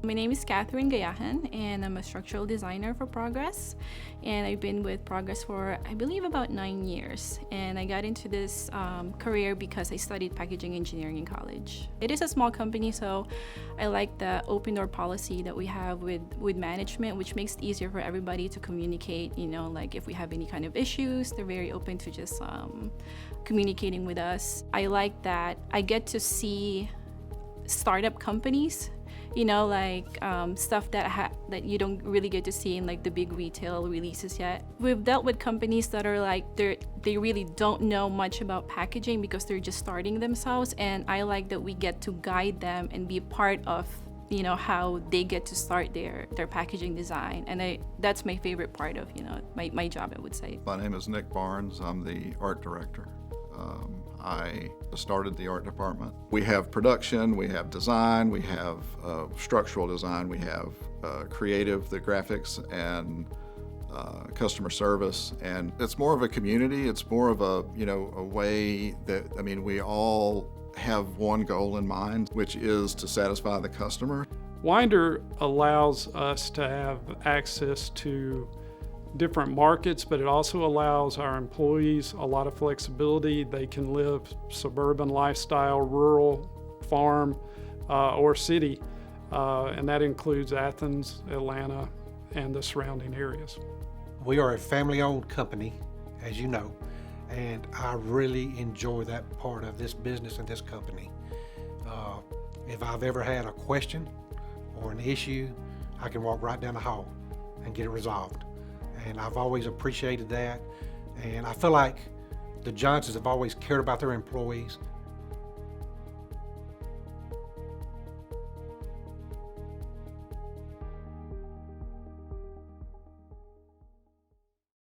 My name is Catherine Gayahan, and I'm a structural designer for Progress. And I've been with Progress for, I believe, about 9 years. And I got into this career because I studied packaging engineering in college. It is a small company, so I like the open door policy that we have with management, which makes it easier for everybody to communicate. Like if we have any kind of issues, they're very open to just communicating with us. I like that I get to see startup companies, stuff that you don't really get to see in like the big retail releases yet. We've dealt with companies that are like they really don't know much about packaging because they're just starting themselves, and I like that we get to guide them and be part of how they get to start their packaging design. And that's my favorite part of my job, I would say. My name is Nick Barnes. I'm the art director. I started the art department. We have production, we have design, we have structural design, we have creative, the graphics, and customer service. And it's more of a community. It's more of a way that, we all have one goal in mind, which is to satisfy the customer. Winder allows us to have access to different markets, but it also allows our employees a lot of flexibility. They can live suburban lifestyle, rural, farm, or city, and that includes Athens, Atlanta, and the surrounding areas. We are a family-owned company, as you know, and I really enjoy that part of this business and this company. If I've ever had a question or an issue, I can walk right down the hall and get it resolved. And I've always appreciated that. And I feel like the Johnsons have always cared about their employees